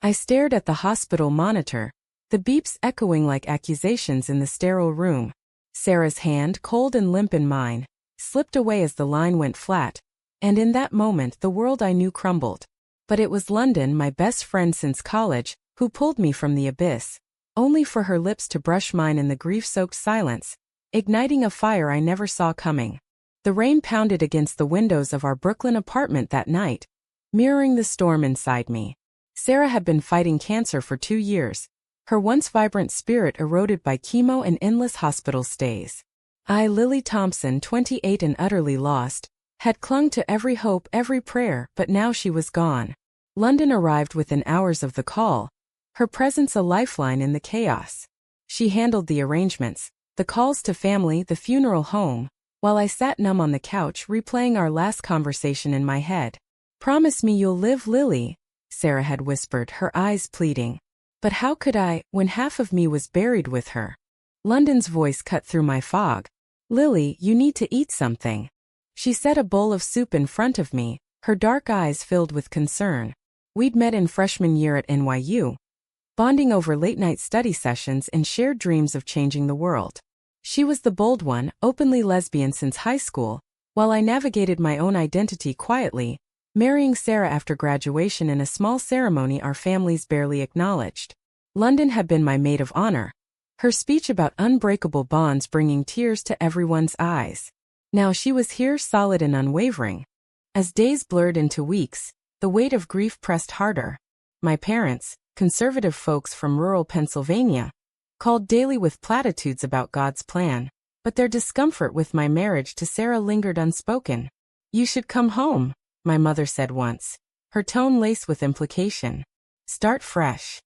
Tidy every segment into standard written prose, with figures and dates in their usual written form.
I stared at the hospital monitor, the beeps echoing like accusations in the sterile room. Sarah's hand, cold and limp in mine, slipped away as the line went flat, and in that moment the world I knew crumbled. But it was London, my best friend since college, who pulled me from the abyss, only for her lips to brush mine in the grief-soaked silence, igniting a fire I never saw coming. The rain pounded against the windows of our Brooklyn apartment that night, mirroring the storm inside me. Sarah had been fighting cancer for 2 years, her once vibrant spirit eroded by chemo and endless hospital stays. I, Lily Thompson, 28 and utterly lost, had clung to every hope, every prayer, but now she was gone. London arrived within hours of the call, her presence a lifeline in the chaos. She handled the arrangements, the calls to family, the funeral home, while I sat numb on the couch replaying our last conversation in my head. "Promise me you'll live, Lily," Sarah had whispered, her eyes pleading. But how could I, when half of me was buried with her? London's voice cut through my fog. "Lily, you need to eat something." She set a bowl of soup in front of me, her dark eyes filled with concern. We'd met in freshman year at NYU, bonding over late-night study sessions and shared dreams of changing the world. She was the bold one, openly lesbian since high school, while I navigated my own identity quietly, marrying Sarah after graduation in a small ceremony our families barely acknowledged. London had been my maid of honor, her speech about unbreakable bonds bringing tears to everyone's eyes. Now she was here, solid and unwavering. As days blurred into weeks, the weight of grief pressed harder. My parents, conservative folks from rural Pennsylvania, called daily with platitudes about God's plan, but their discomfort with my marriage to Sarah lingered unspoken. "You should come home," my mother said once, her tone laced with implication. "Start fresh."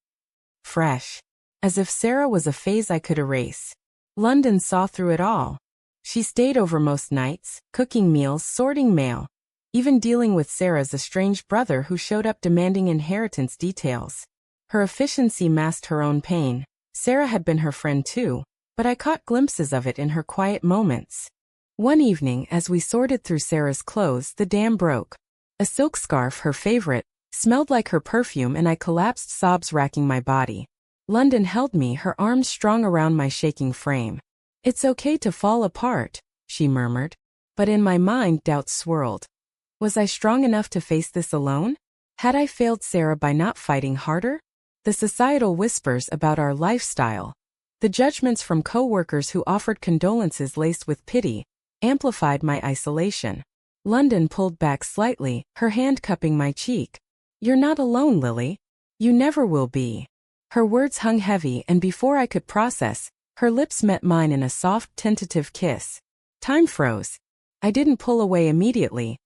Fresh. As if Sarah was a phase I could erase. London saw through it all. She stayed over most nights, cooking meals, sorting mail, even dealing with Sarah's estranged brother who showed up demanding inheritance details. Her efficiency masked her own pain. Sarah had been her friend too, but I caught glimpses of it in her quiet moments. One evening, as we sorted through Sarah's clothes, the dam broke. A silk scarf, her favorite, smelled like her perfume and I collapsed, sobs racking my body. London held me, her arms strong around my shaking frame. "It's okay to fall apart," she murmured. But in my mind doubts swirled. Was I strong enough to face this alone? Had I failed Sarah by not fighting harder? The societal whispers about our lifestyle, the judgments from co-workers who offered condolences laced with pity, amplified my isolation. London pulled back slightly, her hand cupping my cheek. "You're not alone, Lily. You never will be." Her words hung heavy, and before I could process, her lips met mine in a soft, tentative kiss. Time froze. I didn't pull away immediately.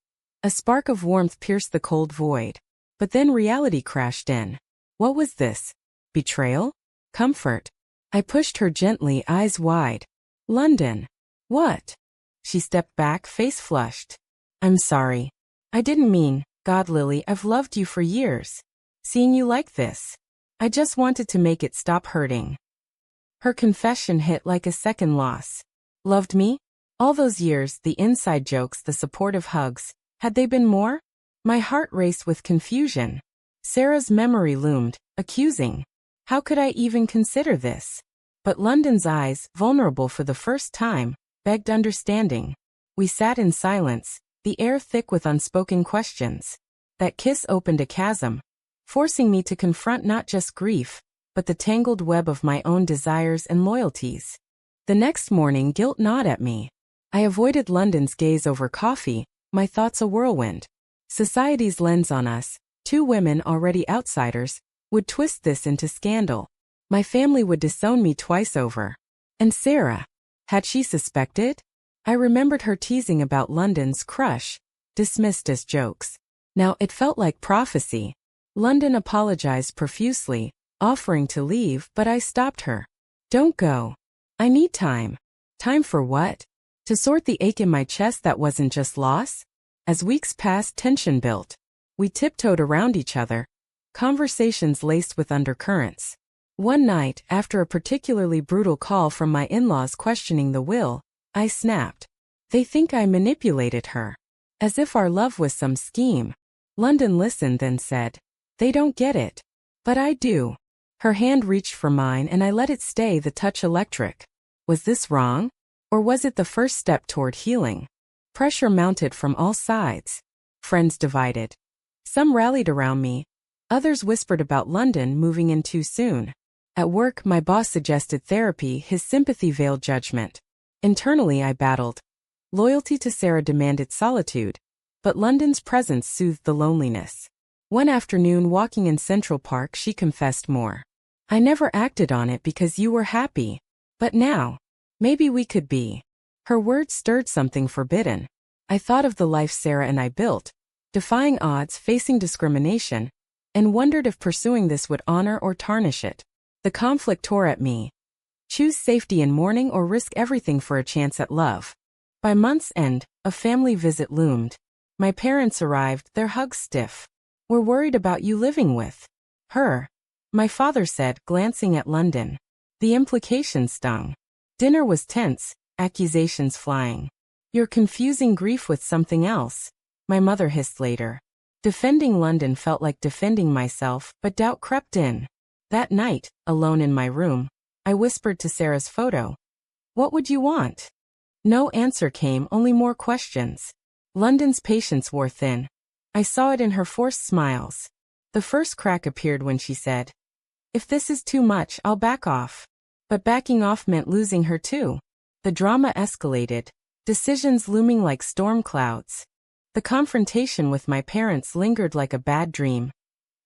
A spark of warmth pierced the cold void. But then reality crashed in. What was this? Betrayal? Comfort? I pushed her gently, eyes wide. "London." "What?" She stepped back, face flushed. "I'm sorry. I didn't mean, God, Lily, I've loved you for years. Seeing you like this. I just wanted to make it stop hurting." Her confession hit like a second loss. Loved me? All those years, the inside jokes, the supportive hugs, had they been more? My heart raced with confusion. Sarah's memory loomed, accusing. How could I even consider this? But London's eyes, vulnerable for the first time, begged understanding. We sat in silence, the air thick with unspoken questions. That kiss opened a chasm, forcing me to confront not just grief, but the tangled web of my own desires and loyalties. The next morning, guilt gnawed at me. I avoided London's gaze over coffee, my thoughts a whirlwind. Society's lens on us, two women already outsiders, would twist this into scandal. My family would disown me twice over. And Sarah, had she suspected? I remembered her teasing about London's crush, dismissed as jokes. Now it felt like prophecy. London apologized profusely, offering to leave, but I stopped her. "Don't go. I need time." Time for what? To sort the ache in my chest that wasn't just loss? As weeks passed, tension built. We tiptoed around each other, conversations laced with undercurrents. One night, after a particularly brutal call from my in-laws questioning the will, I snapped. "They think I manipulated her." As if our love was some scheme. London listened, then said, "They don't get it. But I do. Her hand reached for mine and I let it stay, the touch electric. Was this wrong? Or was it the first step toward healing? Pressure mounted from all sides. Friends divided. Some rallied around me. Others whispered about London moving in too soon. At work, my boss suggested therapy, his sympathy veiled judgment. Internally, I battled. Loyalty to Sarah demanded solitude, but London's presence soothed the loneliness. One afternoon, walking in Central Park, she confessed more. I never acted on it because you were happy. But now, maybe we could be. Her words stirred something forbidden. I thought of the life Sarah and I built, defying odds, facing discrimination, and wondered if pursuing this would honor or tarnish it. The conflict tore at me. Choose safety in mourning or risk everything for a chance at love. By month's end, a family visit loomed. My parents arrived, their hugs stiff. We're worried about you living with her, my father said, glancing at London. The implication stung. Dinner was tense, accusations flying. You're confusing grief with something else, my mother hissed later. Defending London felt like defending myself, but doubt crept in. That night, alone in my room, I whispered to Sarah's photo. What would you want? No answer came, only more questions. London's patience wore thin. I saw it in her forced smiles. The first crack appeared when she said, if this is too much, I'll back off. But backing off meant losing her too. The drama escalated, decisions looming like storm clouds. The confrontation with my parents lingered like a bad dream,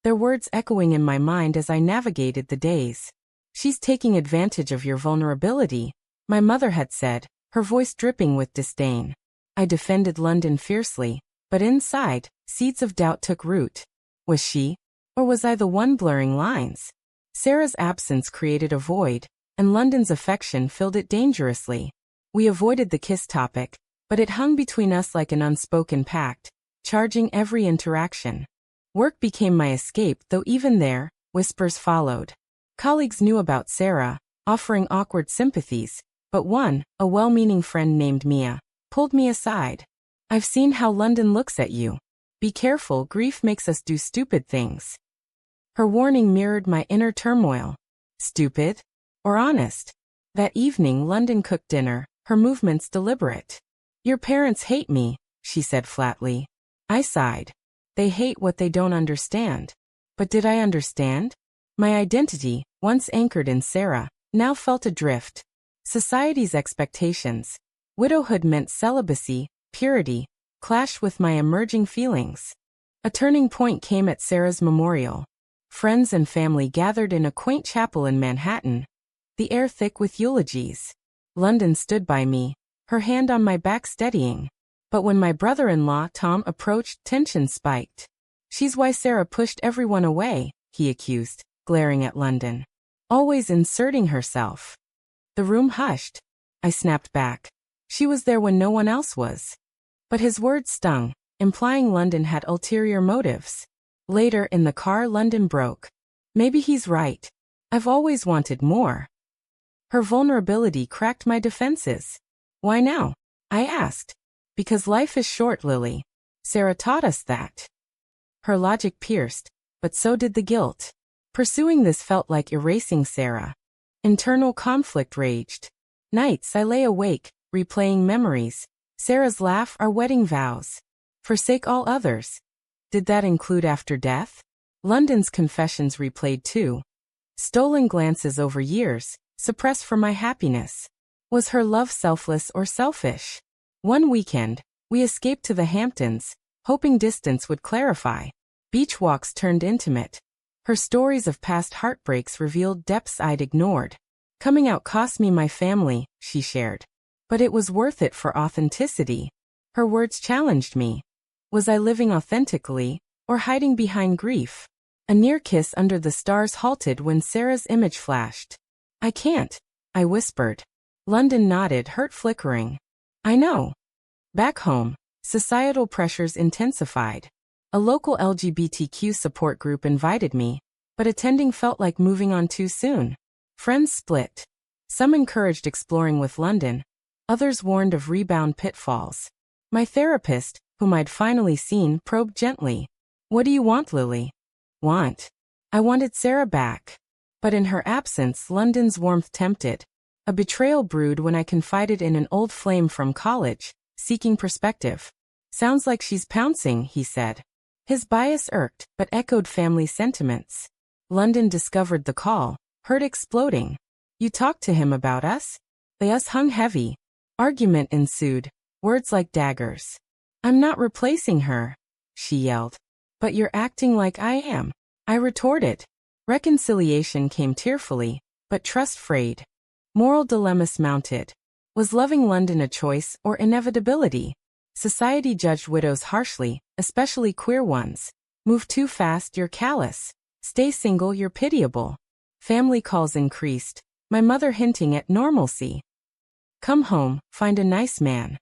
their words echoing in my mind as I navigated the days. She's taking advantage of your vulnerability, my mother had said, her voice dripping with disdain. I defended London fiercely, but inside, seeds of doubt took root. Was she, or was I the one blurring lines? Sarah's absence created a void, and London's affection filled it dangerously. We avoided the kiss topic, but it hung between us like an unspoken pact, charging every interaction. Work became my escape, though even there, whispers followed. Colleagues knew about Sarah, offering awkward sympathies, but one, a well-meaning friend named Mia, pulled me aside. I've seen how London looks at you. Be careful, grief makes us do stupid things. Her warning mirrored my inner turmoil. Stupid? Or honest? That evening, London cooked dinner, her movements deliberate. Your parents hate me, she said flatly. I sighed. They hate what they don't understand. But did I understand? My identity, once anchored in Sarah, now felt adrift. Society's expectations. Widowhood meant celibacy, purity, clashed with my emerging feelings. A turning point came at Sarah's memorial. Friends and family gathered in a quaint chapel in Manhattan, the air thick with eulogies. London stood by me, her hand on my back steadying. But when my brother-in-law, Tom, approached, tension spiked. She's why Sarah pushed everyone away, he accused, glaring at London. Always inserting herself. The room hushed. I snapped back. She was there when no one else was. But his words stung, implying London had ulterior motives. Later in the car, London broke. Maybe he's right. I've always wanted more. Her vulnerability cracked my defenses. Why now? I asked. Because life is short, Lily. Sarah taught us that. Her logic pierced, but so did the guilt. Pursuing this felt like erasing Sarah. Internal conflict raged. Nights I lay awake, replaying memories. Sarah's laugh, our wedding vows. Forsake all others. Did that include after death? London's confessions replayed too. Stolen glances over years, suppressed for my happiness. Was her love selfless or selfish? One weekend, we escaped to the Hamptons, hoping distance would clarify. Beach walks turned intimate. Her stories of past heartbreaks revealed depths I'd ignored. Coming out cost me my family, she shared. But it was worth it for authenticity. Her words challenged me. Was I living authentically, or hiding behind grief? A near kiss under the stars halted when Sarah's image flashed. I can't, I whispered. London nodded, hurt flickering. I know. Back home, societal pressures intensified. A local LGBTQ support group invited me, but attending felt like moving on too soon. Friends split. Some encouraged exploring with London, others warned of rebound pitfalls. My therapist, whom I'd finally seen, probed gently. What do you want, Lily? Want? I wanted Sarah back. But in her absence, London's warmth tempted. A betrayal brewed when I confided in an old flame from college, seeking perspective. Sounds like she's pouncing, he said. His bias irked, but echoed family sentiments. London discovered the call, heard exploding. You talked to him about us? The us hung heavy. Argument ensued, words like daggers. I'm not replacing her, she yelled. But you're acting like I am, I retorted. Reconciliation came tearfully, but trust frayed. Moral dilemmas mounted. Was loving London a choice or inevitability? Society judged widows harshly, especially queer ones. Move too fast, you're callous. Stay single, you're pitiable. Family calls increased, my mother hinting at normalcy. Come home, find a nice man.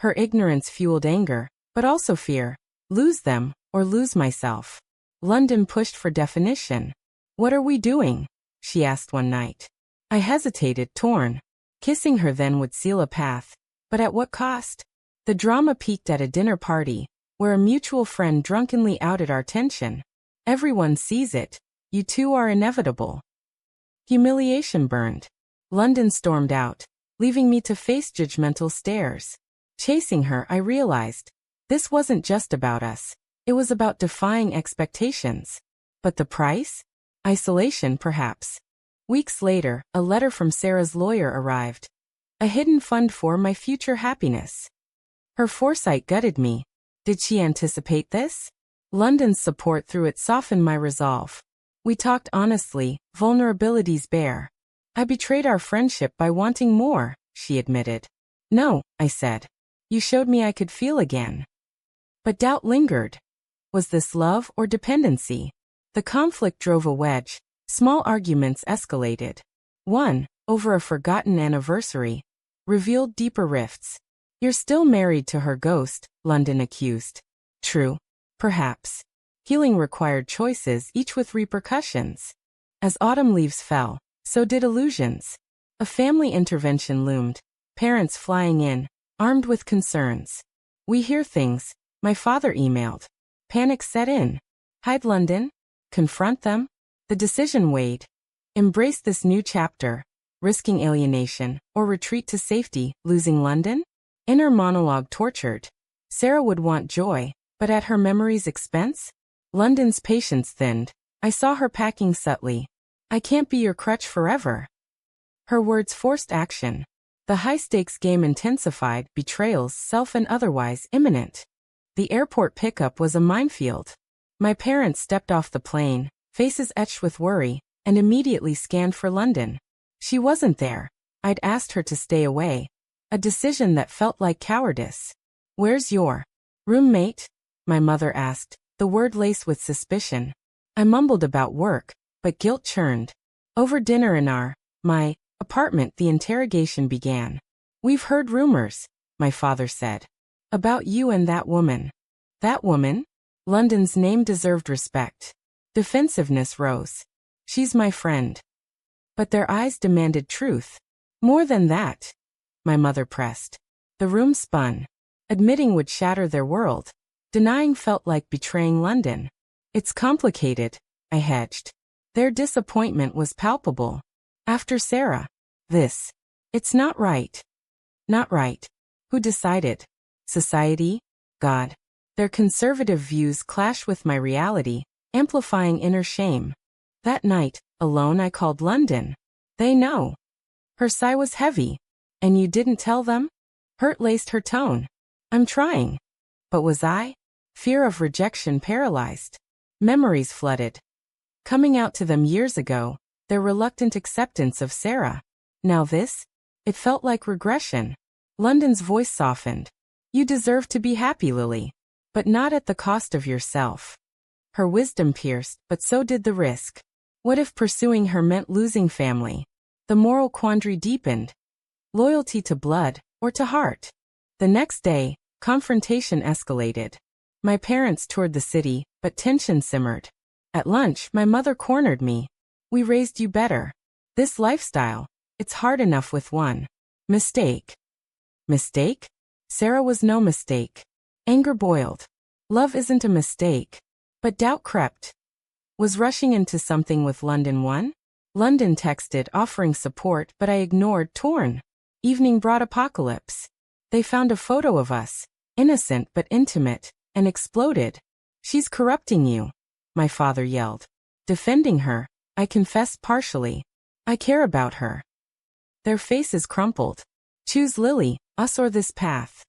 Her ignorance fueled anger, but also fear. Lose them, or lose myself. London pushed for definition. What are we doing? She asked one night. I hesitated, torn. Kissing her then would seal a path. But at what cost? The drama peaked at a dinner party, where a mutual friend drunkenly outed our tension. Everyone sees it. You two are inevitable. Humiliation burned. London stormed out, leaving me to face judgmental stares. Chasing her, I realized. This wasn't just about us. It was about defying expectations. But the price? Isolation, perhaps. Weeks later, a letter from Sarah's lawyer arrived. A hidden fund for my future happiness. Her foresight gutted me. Did she anticipate this? London's support through it softened my resolve. We talked honestly, vulnerabilities bare. I betrayed our friendship by wanting more, she admitted. No, I said. You showed me I could feel again. But doubt lingered. Was this love or dependency? The conflict drove a wedge. Small arguments escalated. One, over a forgotten anniversary, revealed deeper rifts. You're still married to her ghost, London accused. True. Perhaps. Healing required choices, each with repercussions. As autumn leaves fell, so did illusions. A family intervention loomed, parents flying in, armed with concerns. We hear things, my father emailed. Panic set in. Hide London? Confront them? The decision weighed. Embrace this new chapter, risking alienation, or retreat to safety, losing London? Inner monologue tortured. Sarah would want joy, but at her memory's expense? London's patience thinned. I saw her packing subtly. I can't be your crutch forever. Her words forced action. The high-stakes game intensified, betrayals, self and otherwise, imminent. The airport pickup was a minefield. My parents stepped off the plane, faces etched with worry, and immediately scanned for London. She wasn't there. I'd asked her to stay away. A decision that felt like cowardice. Where's your roommate? My mother asked, the word laced with suspicion. I mumbled about work, but guilt churned. Over dinner in my apartment, the interrogation began. We've heard rumors, my father said. About you and that woman. That woman? London's name deserved respect. Defensiveness rose. She's my friend. But their eyes demanded truth. More than that. My mother pressed. The room spun. Admitting would shatter their world. Denying felt like betraying London. It's complicated, I hedged. Their disappointment was palpable. After Sarah. It's not right. Not right. Who decided? Society? God. Their conservative views clash with my reality, amplifying inner shame. That night, alone, I called London. They know. Her sigh was heavy. And you didn't tell them? Hurt laced her tone. I'm trying. But was I? Fear of rejection paralyzed. Memories flooded. Coming out to them years ago, their reluctant acceptance of Sarah. Now this? It felt like regression. London's voice softened. You deserve to be happy, Lily. But not at the cost of yourself. Her wisdom pierced, but so did the risk. What if pursuing her meant losing family? The moral quandary deepened. Loyalty to blood, or to heart? The next day, confrontation escalated. My parents toured the city, but tension simmered. At lunch, my mother cornered me. We raised you better. This lifestyle, it's hard enough with one mistake. Mistake? Sarah was no mistake. Anger boiled. Love isn't a mistake. But doubt crept. Was rushing into something with London one? London texted offering support, but I ignored, torn. Evening brought apocalypse. They found a photo of us, innocent but intimate, and exploded. She's corrupting you, my father yelled. Defending her, I confessed partially. I care about her. Their faces crumpled. Choose Lily, us or this path.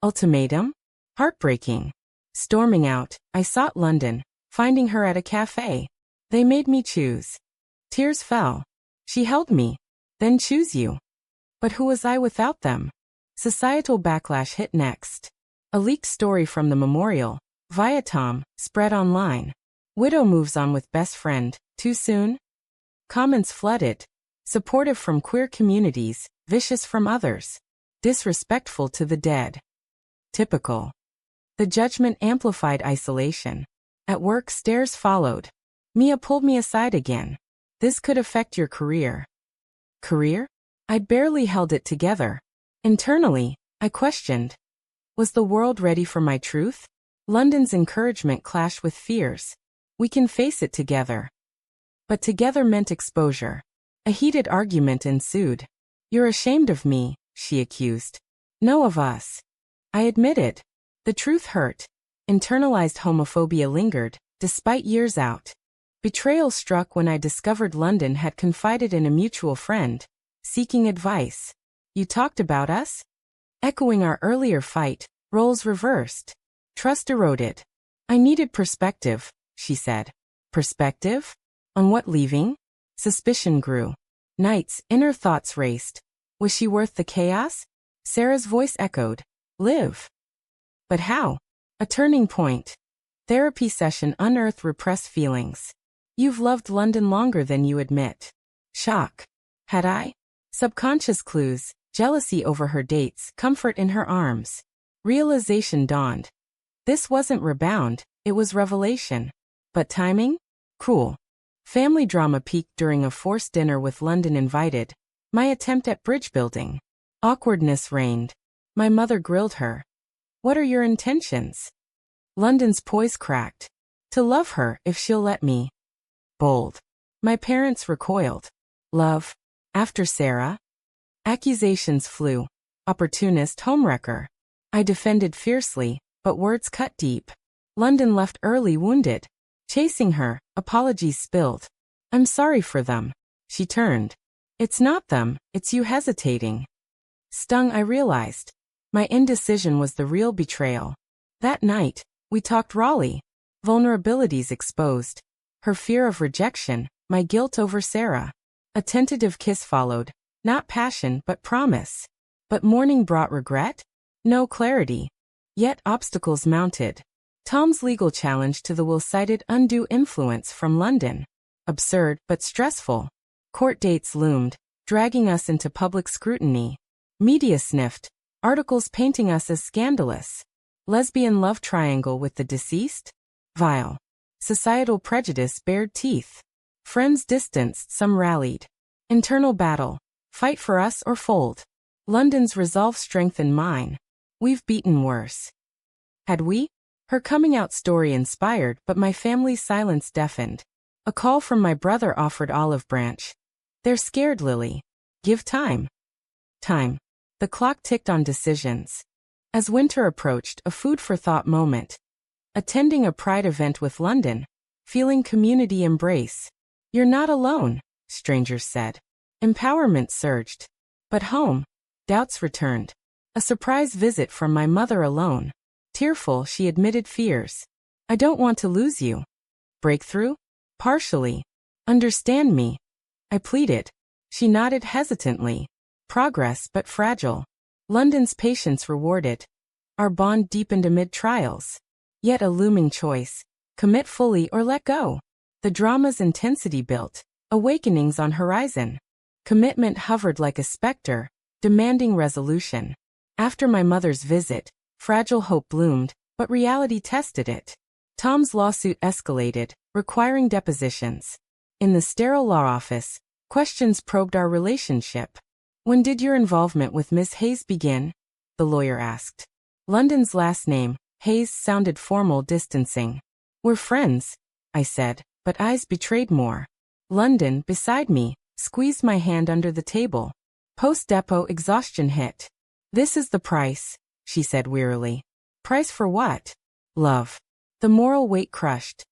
Ultimatum? Heartbreaking. Storming out, I sought London, finding her at a cafe. They made me choose. Tears fell. She held me. Then choose you. But who was I without them? Societal backlash hit next. A leaked story from the memorial, via Tom, spread online. Widow moves on with best friend, too soon? Comments flooded. Supportive from queer communities, vicious from others. Disrespectful to the dead. Typical. The judgment amplified isolation. At work, stares followed. Mia pulled me aside again. This could affect your career. Career? I'd barely held it together. Internally, I questioned. Was the world ready for my truth? London's encouragement clashed with fears. We can face it together. But together meant exposure. A heated argument ensued. You're ashamed of me, she accused. No, of us. I admitted. The truth hurt. Internalized homophobia lingered, despite years out. Betrayal struck when I discovered London had confided in a mutual friend, seeking advice. You talked about us? Echoing our earlier fight, roles reversed. Trust eroded. I needed perspective, she said. Perspective? On what, leaving? Suspicion grew. Nights, inner thoughts raced. Was she worth the chaos? Sarah's voice echoed. Live. But how? A turning point. Therapy session unearthed repressed feelings. You've loved London longer than you admit. Shock. Had I? Subconscious clues, jealousy over her dates, comfort in her arms. Realization dawned. This wasn't rebound, it was revelation. But timing? Cruel. Family drama peaked during a forced dinner with London invited. My attempt at bridge building. Awkwardness reigned. My mother grilled her. What are your intentions? London's poise cracked. To love her, if she'll let me. Bold. My parents recoiled. Love. After Sarah? Accusations flew. Opportunist, homewrecker. I defended fiercely, but words cut deep. London left early, wounded. Chasing her, apologies spilled. I'm sorry for them. She turned. It's not them, it's you hesitating. Stung, I realized. My indecision was the real betrayal. That night, we talked rawly. Vulnerabilities exposed. Her fear of rejection, my guilt over Sarah. A tentative kiss followed. Not passion, but promise. But morning brought regret? No clarity. Yet obstacles mounted. Tom's legal challenge to the will cited undue influence from London. Absurd, but stressful. Court dates loomed, dragging us into public scrutiny. Media sniffed. Articles painting us as scandalous. Lesbian love triangle with the deceased? Vile. Societal prejudice bared teeth. Friends distanced, some rallied. Internal battle. Fight for us or fold. London's resolve strengthened mine. We've beaten worse. Had we? Her coming out story inspired, but my family's silence deafened. A call from my brother offered olive branch. They're scared, Lily. Give time. Time. The clock ticked on decisions. As winter approached, a food for thought moment. Attending a pride event with London. Feeling community embrace. You're not alone, strangers said. Empowerment surged. But home. Doubts returned. A surprise visit from my mother alone. Tearful, she admitted fears. I don't want to lose you. Breakthrough? Partially. Understand me. I pleaded. She nodded hesitantly. Progress, but fragile. London's patience rewarded. Our bond deepened amid trials. Yet a looming choice. Commit fully or let go. The drama's intensity built. Awakenings on horizon. Commitment hovered like a specter, demanding resolution. After my mother's visit, fragile hope bloomed, but reality tested it. Tom's lawsuit escalated, requiring depositions. In the sterile law office, questions probed our relationship. When did your involvement with Miss Hayes begin? The lawyer asked. London's last name, Hayes, sounded formal, distancing. We're friends, I said, but eyes betrayed more. London, beside me, squeezed my hand under the table. Post-depot exhaustion hit. This is the price, she said wearily. Price for what? Love. The moral weight crushed.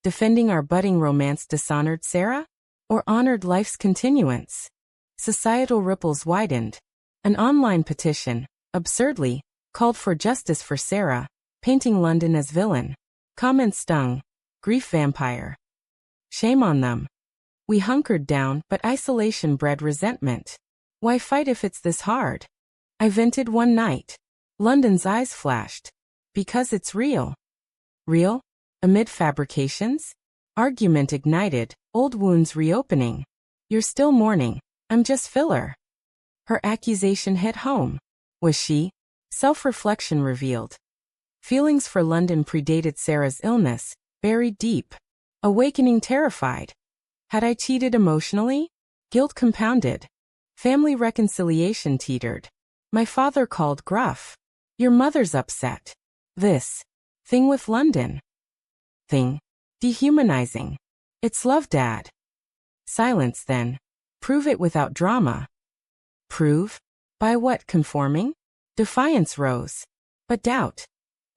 Defending our budding romance dishonored Sarah? Or honored life's continuance? Societal ripples widened. An online petition, absurdly, called for justice for Sarah, painting London as villain. Comments stung. Grief vampire. Shame on them. We hunkered down, but isolation bred resentment. Why fight if it's this hard? I vented one night. London's eyes flashed. Because it's real. Real? Amid fabrications? Argument ignited, old wounds reopening. You're still mourning. I'm just filler. Her accusation hit home. Was she? Self-reflection revealed. Feelings for London predated Sarah's illness, buried deep. Awakening terrified. Had I cheated emotionally? Guilt compounded. Family reconciliation teetered. My father called gruff. Your mother's upset. This. Thing with London. Thing. Dehumanizing. It's love, Dad. Silence then. Prove it without drama. Prove? By what, conforming? Defiance rose. But doubt.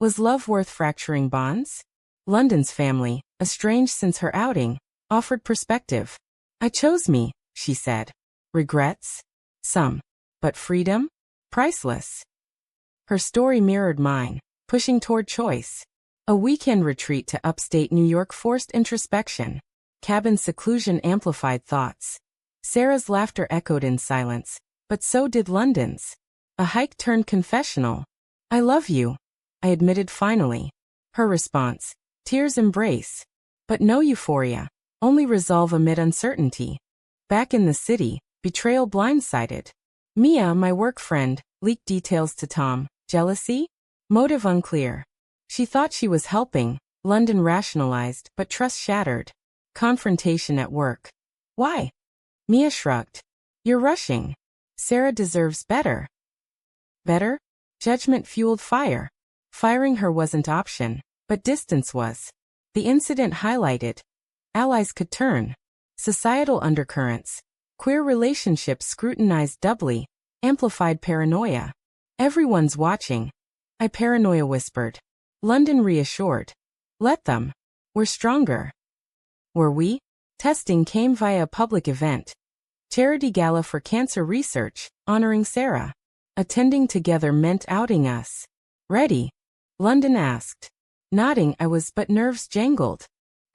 Was love worth fracturing bonds? London's family, estranged since her outing, offered perspective. I chose me, she said. Regrets? Some. But freedom? Priceless. Her story mirrored mine, pushing toward choice. A weekend retreat to upstate New York forced introspection. Cabin seclusion amplified thoughts. Sarah's laughter echoed in silence, but so did London's. A hike turned confessional. I love you, I admitted finally. Her response, tears embrace. But no euphoria, only resolve amid uncertainty. Back in the city, betrayal blindsided. Mia, my work friend, leaked details to Tom. Jealousy? Motive unclear. She thought she was helping. London rationalized, but trust shattered. Confrontation at work. Why? Mia shrugged. You're rushing. Sarah deserves better. Better? Judgment fueled fire. Firing her wasn't option, but distance was. The incident highlighted. Allies could turn. Societal undercurrents. Queer relationships scrutinized doubly. Amplified paranoia. Everyone's watching. I paranoia whispered. London reassured. Let them. We're stronger. Were we? Testing came via a public event. Charity gala for cancer research, honoring Sarah. Attending together meant outing us. Ready? London asked. Nodding I was, but nerves jangled.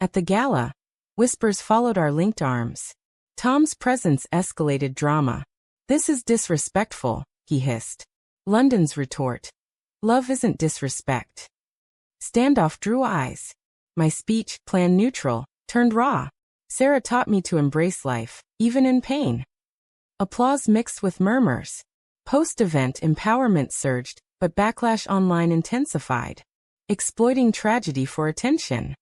At the gala, whispers followed our linked arms. Tom's presence escalated drama. This is disrespectful, he hissed. London's retort. Love isn't disrespect. Standoff drew eyes. My speech, plan neutral, turned raw. Sarah taught me to embrace life, even in pain. Applause mixed with murmurs. Post-event empowerment surged, but backlash online intensified. Exploiting tragedy for attention.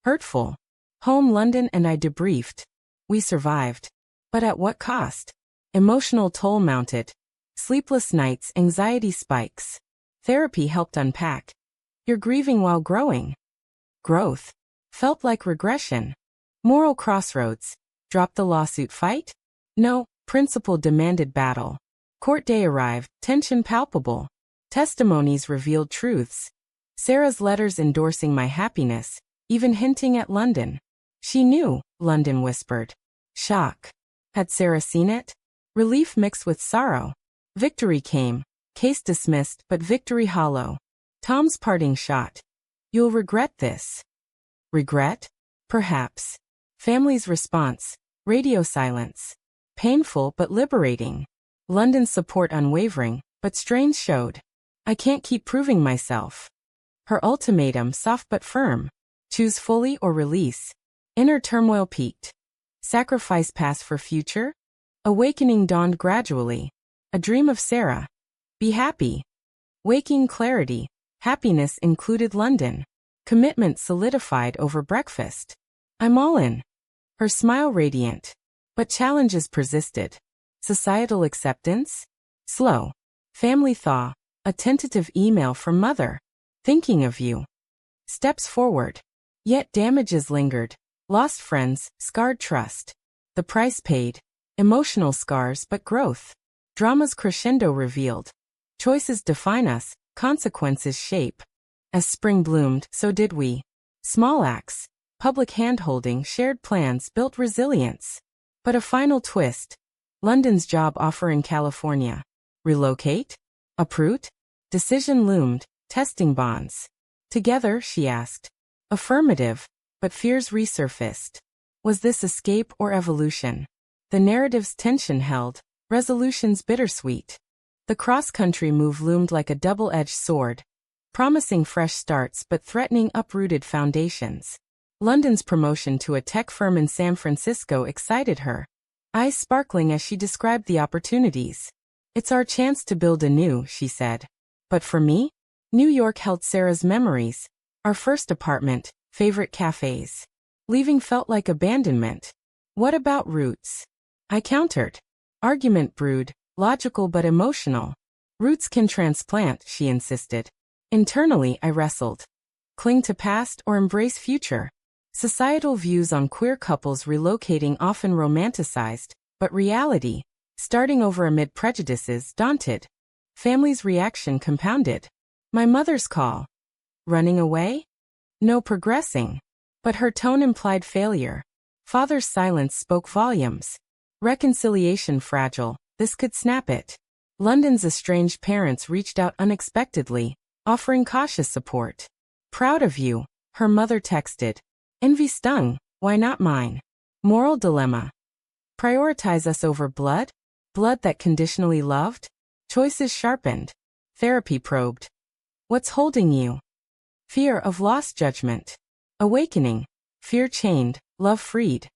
Hurtful. Home London and I debriefed. We survived. But at what cost? Emotional toll mounted. Sleepless nights, anxiety spikes. Therapy helped unpack. You're grieving while growing. Growth. Felt like regression. Moral crossroads. Drop the lawsuit fight? No, principle demanded battle. Court day arrived, tension palpable. Testimonies revealed truths. Sarah's letters endorsing my happiness, even hinting at London. She knew, London whispered. Shock. Had Sarah seen it? Relief mixed with sorrow. Victory came. Case dismissed, but victory hollow. Tom's parting shot. You'll regret this. Regret? Perhaps. Family's response. Radio silence. Painful but liberating. London's support unwavering, but strains showed. I can't keep proving myself. Her ultimatum soft but firm. Choose fully or release. Inner turmoil peaked. Sacrifice past for future? Awakening dawned gradually. A dream of Sarah. Be happy. Waking clarity. Happiness included London. Commitment solidified over breakfast. I'm all in. Her smile radiant. But challenges persisted. Societal acceptance? Slow. Family thaw. A tentative email from mother. Thinking of you. Steps forward. Yet damages lingered. Lost friends, scarred trust. The price paid. Emotional scars but growth. Drama's crescendo revealed. Choices define us, consequences shape. As spring bloomed, so did we. Small acts, public handholding, shared plans built resilience. But a final twist. London's job offer in California. Relocate? Uproot? Decision loomed, testing bonds. Together, she asked. Affirmative, but fears resurfaced. Was this escape or evolution? The narrative's tension held, resolutions bittersweet. The cross-country move loomed like a double-edged sword, promising fresh starts but threatening uprooted foundations. London's promotion to a tech firm in San Francisco excited her, eyes sparkling as she described the opportunities. It's our chance to build anew, she said. But for me? New York held Sarah's memories. Our first apartment, favorite cafes. Leaving felt like abandonment. What about roots? I countered. Argument brewed, logical but emotional. Roots can transplant, she insisted. Internally, I wrestled. Cling to past or embrace future? Societal views on queer couples relocating often romanticized, but reality, starting over amid prejudices, daunted. Family's reaction compounded. My mother's call. Running away? No, progressing. But her tone implied failure. Father's silence spoke volumes. Reconciliation fragile, this could snap it. London's estranged parents reached out unexpectedly, offering cautious support. Proud of you, her mother texted. Envy stung, why not mine? Moral dilemma. Prioritize us over blood? Blood that conditionally loved? Choices sharpened. Therapy probed. What's holding you? Fear of lost judgment. Awakening. Fear chained, love freed.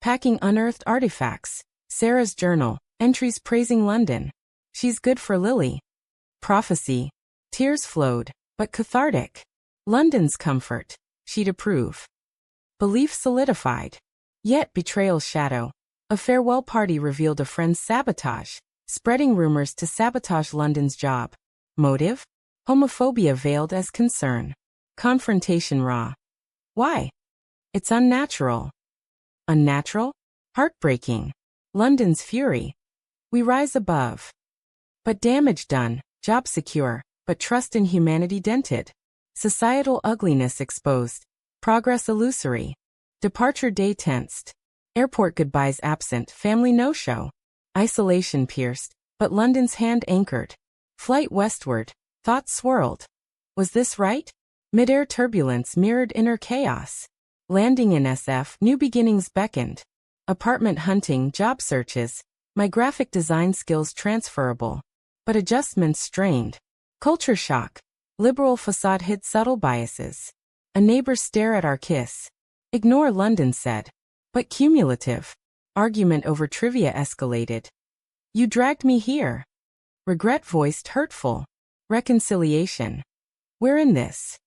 Packing unearthed artifacts. Sarah's journal, entries praising London. She's good for Lily. Prophecy. Tears flowed, but cathartic. London's comfort. She'd approve. Belief solidified. Yet betrayal's shadow. A farewell party revealed a friend's sabotage, spreading rumors to sabotage London's job. Motive? Homophobia veiled as concern. Confrontation raw. Why? It's unnatural. Unnatural? Heartbreaking. London's fury. We rise above. But damage done, job secure, but trust in humanity dented. Societal ugliness exposed. Progress illusory. Departure day tensed. Airport goodbyes absent, family no-show. Isolation pierced, but London's hand anchored. Flight westward, thoughts swirled. Was this right? Mid-air turbulence mirrored inner chaos. Landing in SF, new beginnings beckoned. Apartment hunting, job searches. My graphic design skills transferable. But adjustments strained. Culture shock. Liberal facade hid subtle biases. A neighbor's stare at our kiss. Ignore, London said. But cumulative. Argument over trivia escalated. You dragged me here. Regret voiced hurtful. Reconciliation. We're in this.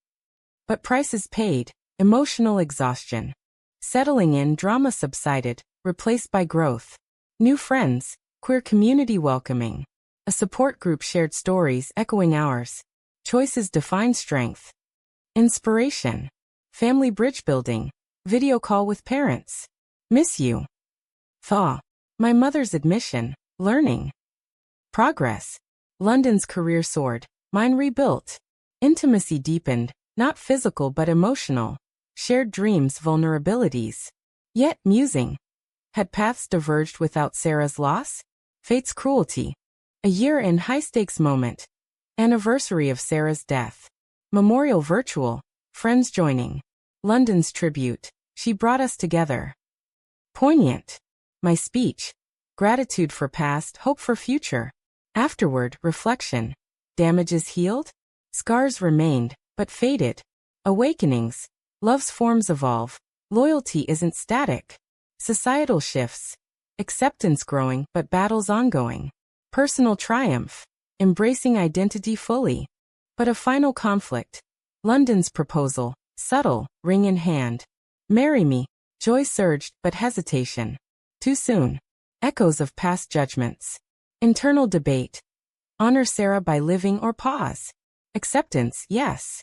But prices paid. Emotional exhaustion. Settling in, drama subsided, replaced by growth. New friends, queer community welcoming. A support group shared stories echoing ours. Choices define strength. Inspiration. Family bridge building. Video call with parents. Miss you. Thaw. My mother's admission. Learning. Progress. London's career soared. Mine rebuilt. Intimacy deepened, not physical but emotional. Shared dreams, vulnerabilities. Yet musing. Had paths diverged without Sarah's loss? Fate's cruelty. A year in, high-stakes moment. Anniversary of Sarah's death. Memorial virtual. Friends joining. London's tribute. She brought us together. Poignant. My speech. Gratitude for past, hope for future. Afterward, reflection. Damages healed? Scars remained, but faded. Awakenings. Love's forms evolve. Loyalty isn't static. Societal shifts. Acceptance growing, but battles ongoing. Personal triumph. Embracing identity fully. But a final conflict. London's proposal. Subtle, ring in hand. Marry me. Joy surged, but hesitation. Too soon. Echoes of past judgments. Internal debate. Honor Sarah by living or pause. Acceptance, yes.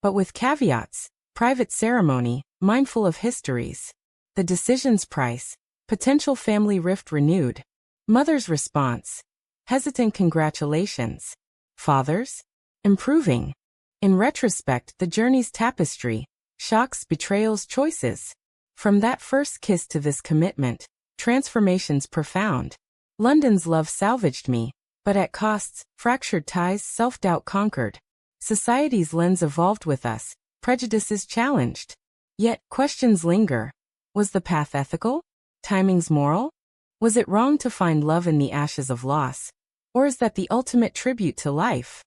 But with caveats. Private ceremony, mindful of histories. The decision's price. Potential family rift renewed. Mother's response. Hesitant congratulations. Father's? Improving. In retrospect, the journey's tapestry. Shocks, betrayals, choices. From that first kiss to this commitment, transformation's profound. London's love salvaged me, but at costs, fractured ties, self-doubt conquered. Society's lens evolved with us, prejudices challenged. Yet, questions linger. Was the path ethical? Timing's moral? Was it wrong to find love in the ashes of loss? Or is that the ultimate tribute to life?